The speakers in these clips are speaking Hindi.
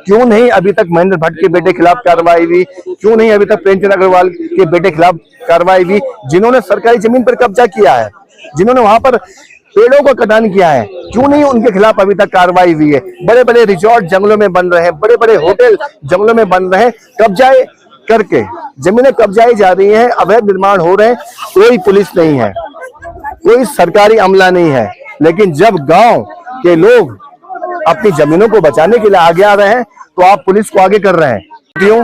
क्यों नहीं अभी तक महेंद्र भट्ट के बेटे खिलाफ कार्रवाई हुई, क्यों नहीं अभी तक प्रेमचंद अग्रवाल के बेटे खिलाफ कार्रवाई हुई, जिन्होंने सरकारी जमीन पर कब्जा किया है, जिन्होंने वहां पर पेड़ों का कटान किया है, क्यों नहीं उनके खिलाफ अभी तक कार्रवाई हुई है। बड़े बड़े रिजॉर्ट जंगलों में बन रहे हैं, बड़े बड़े होटल जंगलों में बन रहे हैं, कब्जाए करके जमीनें कब्जाई जा रही हैं, अवैध निर्माण हो रहे हैं, कोई पुलिस नहीं है, कोई सरकारी अमला नहीं है। लेकिन जब गांव के लोग अपनी जमीनों को बचाने के लिए आगे आ रहे हैं तो आप पुलिस को आगे कर रहे हैं। साथियों,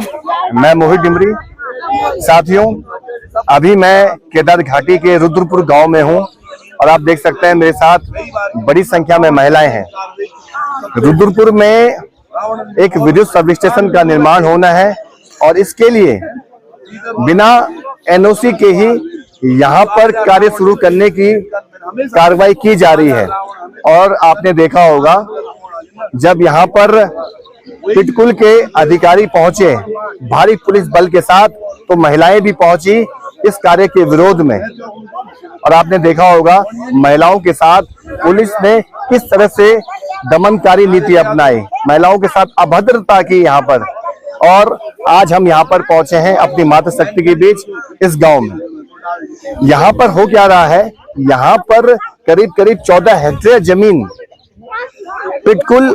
मैं मोहित डिमरी। साथियों, अभी मैं केदार घाटी के रुद्रपुर गांव में हूं और आप देख सकते हैं मेरे साथ बड़ी संख्या में महिलाएं हैं। रुद्रपुर में एक विद्युत सब स्टेशन का निर्माण होना है और इसके लिए बिना एनओसी के ही यहाँ पर कार्य शुरू करने की कार्रवाई की जा रही है। और आपने देखा होगा जब यहाँ पर पिटकुल के अधिकारी पहुंचे भारी पुलिस बल के साथ, तो महिलाएं भी पहुंची इस कार्य के विरोध में। और आपने देखा होगा महिलाओं के साथ पुलिस ने किस तरह से दमनकारी नीति अपनाई, महिलाओं के साथ अभद्रता की यहाँ पर। और आज हम यहाँ पर पहुंचे हैं अपनी मातृशक्ति के बीच इस गांव में। यहाँ पर हो क्या रहा है, यहाँ पर करीब करीब 14 हेक्टेयर जमीन पिटकुल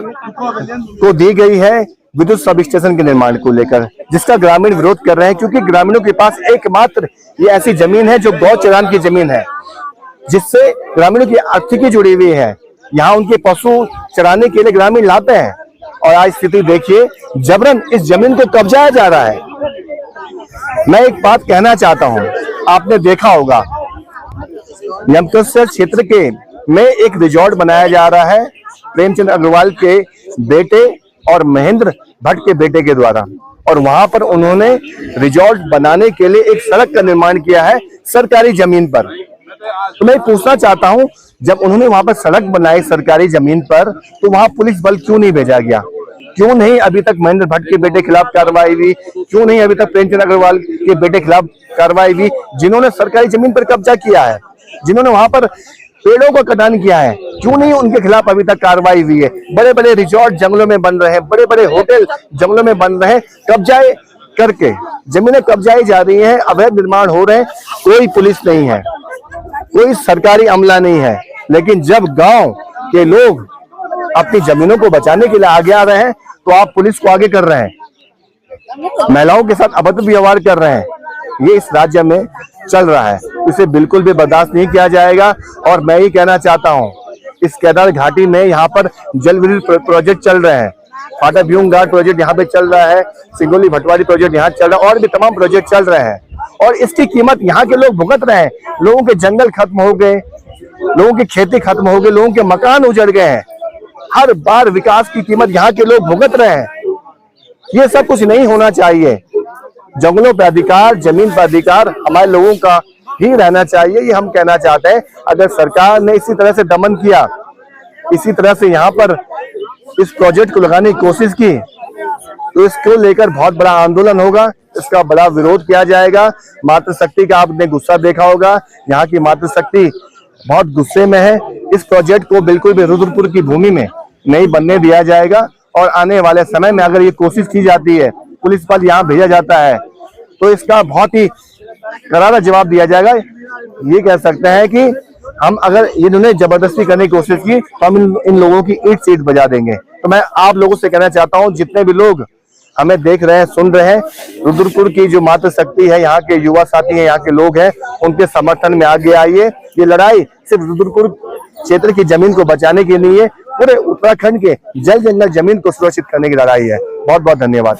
को दी गई है विद्युत सब स्टेशन के निर्माण को लेकर, जिसका ग्रामीण विरोध कर रहे हैं, क्योंकि ग्रामीणों के पास एकमात्र ये ऐसी जमीन है जो गौ चरान की जमीन है, जिससे ग्रामीणों की आर्थिकी जुड़ी हुई है। यहाँ उनके पशु चराने के लिए ग्रामीण लाते हैं और आज स्थिति देखिए, जबरन इस जमीन को कब्जाया जा रहा है। मैं एक बात कहना चाहता हूं, आपने देखा होगा यमकेश्वर क्षेत्र के में एक रिजॉर्ट बनाया जा रहा है प्रेमचंद अग्रवाल के बेटे और महेंद्र भट्ट के बेटे के द्वारा, और वहां पर उन्होंने रिजॉर्ट बनाने के लिए एक सड़क का निर्माण किया है सरकारी जमीन पर। तो मैं पूछना चाहता हूं, जब उन्होंने वहां पर सड़क बनाई सरकारी जमीन पर, तो वहां पुलिस बल क्यों नहीं भेजा गया? क्यों नहीं अभी तक महेंद्र भट्ट के बेटे खिलाफ कार्रवाई हुई, क्यों नहीं अभी तक प्रेमचंद अग्रवाल के बेटे खिलाफ कार्रवाई हुई, जिन्होंने सरकारी जमीन पर कब्जा किया है, जिन्होंने वहां पर पेड़ों का कटान किया है, क्यों नहीं उनके खिलाफ अभी तक कार्रवाई हुई है। बड़े बड़े रिजॉर्ट जंगलों में बन रहे हैं, बड़े बड़े होटल जंगलों में बन रहे हैं, कब्जाए करके जमीनें कब्जाई जा रही हैं, अवैध निर्माण हो रहे हैं, कोई पुलिस नहीं है, कोई सरकारी अमला नहीं है। लेकिन जब गांव के लोग अपनी जमीनों को बचाने के लिए आगे आ रहे हैं तो आप पुलिस को आगे कर रहे हैं, महिलाओं के साथ अभद्र व्यवहार कर रहे हैं। ये इस राज्य में चल रहा है, इसे बिल्कुल भी बर्दाश्त नहीं किया जाएगा। और मैं ही कहना चाहता हूं, इस केदार घाटी में यहाँ पर जल विद्युत प्रोजेक्ट चल रहे हैं, फाटा भ्यूंग घाट प्रोजेक्ट यहाँ पे चल रहा है, सिंगोली भटवारी प्रोजेक्ट यहाँ चल रहा है, और भी तमाम प्रोजेक्ट चल रहे हैं। और इसकी कीमत यहाँ के लोग भुगत रहे हैं। लोगों के जंगल खत्म हो गए, लोगों की खेती खत्म हो गई, लोगों के मकान उजड़ गए हैं। हर बार विकास की कीमत यहाँ के लोग भुगत रहे हैं। ये सब कुछ नहीं होना चाहिए। जंगलों पर अधिकार, जमीन पर अधिकार हमारे लोगों का ही रहना चाहिए, ये हम कहना चाहते हैं। अगर सरकार ने इसी तरह से दमन किया, इसी तरह से यहाँ पर इस प्रोजेक्ट को लगाने की कोशिश की, तो इसको लेकर बहुत बड़ा आंदोलन होगा, इसका बड़ा विरोध किया जाएगा। मातृशक्ति का आपने गुस्सा देखा होगा, यहाँ की मातृशक्ति बहुत गुस्से में है। इस प्रोजेक्ट को बिल्कुल भी रुद्रपुर की भूमि में नहीं बनने दिया जाएगा। और आने वाले समय में अगर ये कोशिश की जाती है, पुलिस बल यहाँ भेजा जाता है, तो इसका बहुत ही करारा जवाब दिया जाएगा। ये कह सकते हैं कि हम अगर इन्होंने जबरदस्ती करने की कोशिश की तो हम इन लोगों की ईंट सीट बजा देंगे। तो मैं आप लोगों से कहना चाहता हूं, जितने भी लोग हमें देख रहे हैं, सुन रहे हैं, रुद्रपुर की जो मातृशक्ति है, यहाँ के युवा साथी हैं, यहाँ के लोग हैं, उनके समर्थन में आगे आइए। ये लड़ाई सिर्फ रुद्रपुर क्षेत्र की जमीन को बचाने के लिए, पूरे उत्तराखंड के जल जंगल जमीन को सुरक्षित करने की लड़ाई है। बहुत बहुत धन्यवाद।